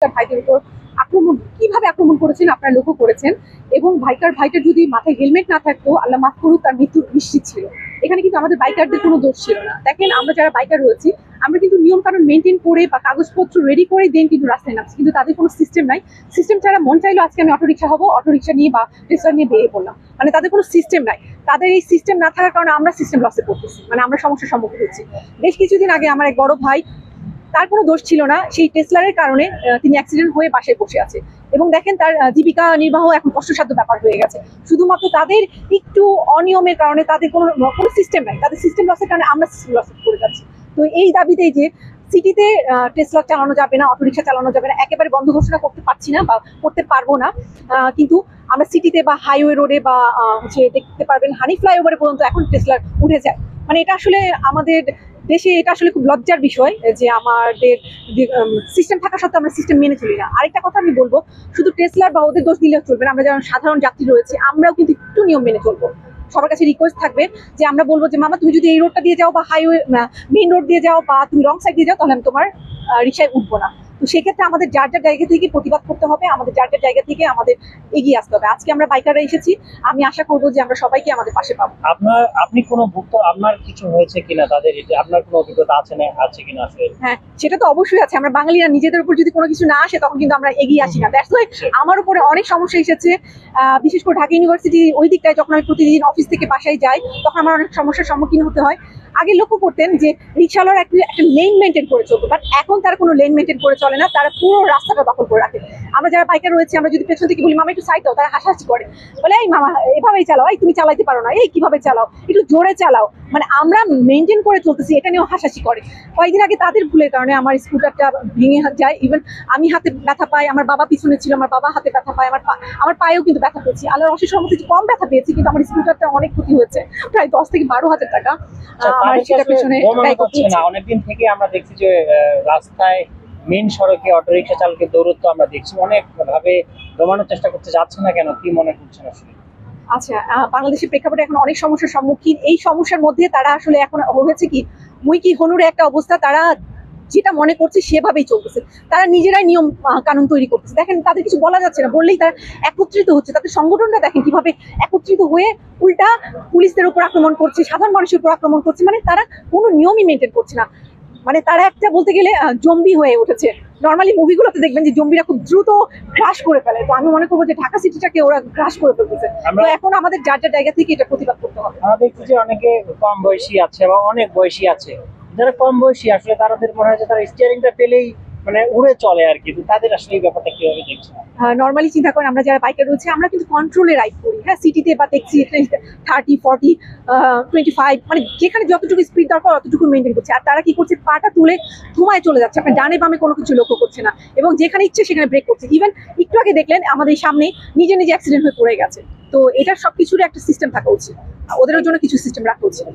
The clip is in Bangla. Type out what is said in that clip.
ভাইদের উপর কিভাবে আক্রমণ করেছেন আপনারা লক্ষ্য করেছেন। এবং ভাইটার যদি মাথায় হেলমেট না থাকতো, আল্লাহ মাফ করুক, তার মৃত্যু নিশ্চিত ছিল। এখানে কিন্তু আমাদের বাইকারদের কোনো দোষ ছিল না। দেখেন, আমরা যারা বাইকার রয়েছি, আমরা কিন্তু নিয়ম কানুন মেনটেন করে বা কাগজপত্র রেডি করে দেন কিন্তু রাস্তায় নামছি, কিন্তু তাদের কোনো সিস্টেম নাই। সিস্টেম ছাড়া মন চাইলো আজকে আমি অটোরিকশা হবো, অটোরিকশা নিয়ে বা টেসলা নিয়ে বেরিয়ে পড়লাম, মানে তাদের কোনো সিস্টেম নাই। তাদের এই সিস্টেম না থাকার কারণে আমরা সিস্টেম লসে পড়তেছি, মানে আমরা সমস্যার সম্মুখীন হচ্ছি। বেশ কিছুদিন আগে আমার এক বড় ভাই, তার কোনো দোষ ছিল না, সেই টেসলারের কারণে তিনি অ্যাক্সিডেন্ট হয়ে বাসায় বসে আছে। এবং দেখেন, তার জীবিকা নির্বাহ এখন কষ্টসাধ্য ব্যাপার হয়ে গেছে, শুধুমাত্র তাদের একটু অনিয়মের কারণে। তাদের কোনো সিস্টেম নাই, তাদের সিস্টেম লসের কারণে আমরা সিস্টেম লস করে যাচ্ছি। তো এই দাবিতেই যে সিটিতে টেসলা চালানো যাবে না, অটোরিকশা চালানো যাবে না, একেবারে বন্ধ ঘোষণা করতে পারছি না বা করতে পারবো না। কিন্তু আমরা সিটিতে বা হাইওয়ে রোডে বা হচ্ছে দেখতে পারবেন হানি ফ্লাইওভারে পর্যন্ত এখন টেসলা উঠে যায়। মানে এটা আসলে আমাদের দেশে এটা আসলে খুব লজ্জার বিষয় যে আমাদের সিস্টেম থাকা সত্ত্বেও আমরা সিস্টেম মেনে চলি না। আরেকটা কথা আমি বলবো, শুধু টেসলার বা ওদের দোষ দিলেও চলবে না, আমরা যারা সাধারণ যাত্রী রয়েছে আমরাও কিন্তু একটু নিয়ম মেনে চলবো। সবার কাছে রিকোয়েস্ট থাকবে যে আমরা বলবো যে মামা, তুমি যদি এই রোডটা দিয়ে যাও বা হাইওয়ে মেইন রোড দিয়ে যাও বা তুমি রং সাইড দিয়ে যাও, তাহলে আমি তোমার রিক্সায় উঠবো না। তো সেক্ষেত্রে আমাদের যার যার জায়গা থেকে প্রতিবাদ করতে হবে, আমাদের যার যার জায়গা থেকে আমাদের এগিয়ে আসতে হবে। আজকে আমরা বাইকাররা এসেছি, আমি আশা করবো যে আমরা সবাইকে আমাদের পাশে পাবো। আপনি কোনো ভুক্ত, আপনার কিছু হয়েছে কিনা, তাদের আপনার কোনো অভিজ্ঞতা আছে কিনা আসলে? হ্যাঁ, সেটা তো অবশ্যই আছে। আমরা বাঙালিরা নিজেদের উপর যদি কোনো কিছু না আসে, তখন কিন্তু আমরা এগিয়ে আসি না। দ্যাটস ওয়াই আমার উপরে অনেক সমস্যা এসেছে, বিশেষ করে ঢাকা ইউনিভার্সিটি ওই দিকটায় যখন আমি প্রতিদিন অফিস থেকে বাসায় যাই, তখন আমার অনেক সমস্যার সম্মুখীন হতে হয়। আগে লক্ষ্য করতেন যে রিক্সাওয়ালারা একটা লেন মেনটেন করে চলতো, বাট এখন তারা কোনো লেন মেনটেন করে চলে না, তারা পুরো রাস্তাটা দখল করে রাখে। আমরা যারা বাইকার রয়েছে, আমরা যদি পেছন থেকে বলি মামা একটু সাইড দাও, তারা হাসাহাসি করে, বলে এই মামা এভাবেই চালাও, এই তুমি চালাইতে পারো না, এই কিভাবে চালাও, একটু জোরে চালাও। মানে আমরা মেনটেন করে চলতেছি, এটা নিয়েও হাসাহাসি করে। কয়েকদিন আগে তাদের ভুলের কারণে আমার স্কুটারটা ভেঙে যায়, ইভেন আমি হাতে ব্যথা পাই, আমার বাবা পিছনে ছিল, আমার বাবা হাতে ব্যথা পায়, আমার পায়েও কিন্তু ব্যথা পেয়েছি। আল্লাহর অশেষ রহমতে কম ব্যথা পেয়েছি, কিন্তু আমার স্কুটারটা অনেক ক্ষতি হয়েছে, প্রায় 10 থেকে 12,000 টাকা আমার সেটা পেছনে ব্যয় করতে হচ্ছে। অনেকদিন থেকে আমরা দেখছি যে রাস্তায় মেন সড়কে অটোরিকশা চালকের দৌরত্ব আমরা দেখছি, অনেক ভাবে দমানোর চেষ্টা করতে যাচ্ছে না কেন, কি মনে করছেন আসলে? আচ্ছা, বাংলাদেশের প্রেক্ষাপটে এখন অনেক সমস্যার সম্মুখীন। এই সমস্যার মধ্যে তারা আসলে এখন হয়েছে কি, মুই কি হনুরে একটা অবস্থা, তারা যেটা মনে করছে সেভাবেই চলতেছে। তারা নিজেরাই নিয়ম কানুন তৈরি করতেছে। দেখেন, তাদের কিছু বলা যাচ্ছে না, বললেই তারা একত্রিত হচ্ছে। তাদের সংগঠনটা দেখেন কিভাবে একত্রিত হয়ে উল্টা পুলিশদের উপর আক্রমণ করছে, সাধারণ মানুষের উপর আক্রমণ করছে। মানে তারা কোনো নিয়মই মেনটেন করছে না। মানে তারা একটা বলতে গেলে জম্বি হয়ে উঠেছে। নর্মালি মুভিগুলোতে দেখবেন যে জম্বিরা খুব দ্রুত ক্রাশ করে ফেলে, তো আমি মনে করবো যে ঢাকা সিটিটাকে ওরা ক্রাশ করে ফেলতেছে। তো এখন আমাদের যার যার জায়গা থেকে এটা প্রতিবাদ করতে হবে। আমরা দেখছি যে অনেকে কম বয়সী আছে বা অনেক বয়সী আছে, যারা কম বয়সী আসলে তাদের মনে হয় যে তারা স্টিয়ারিংটা পেলেই মানে উড়ে চলে আর কি। তাদের আসলে এই ব্যাপারটা কিভাবে দেখছেন? নর্মালি চিন্তা করেন, আমরা যারা বাইকার রয়েছে আমরা কিন্তু কন্ট্রোলে রাইড করি। হ্যাঁ, সিটিতে বা দেখছি 30, 40, 25, মানে যেখানে যতটুকু স্পিড দরকার অতটুকু মেনটেন করছে। আর তারা কি করছে, পাটা তুলে ধুমায় চলে যাচ্ছে, আপনার ডানে বামে কোনো কিছু লক্ষ্য করছে না, এবং যেখানে ইচ্ছে সেখানে ব্রেক করছে। ইভেন একটু আগে দেখলেন আমাদের সামনে নিজে নিজে অ্যাক্সিডেন্ট হয়ে পড়ে গেছে। তো এটার সবকিছুরই একটা সিস্টেম থাকা উচিত, ওদের জন্য কিছু সিস্টেম রাখা উচিত।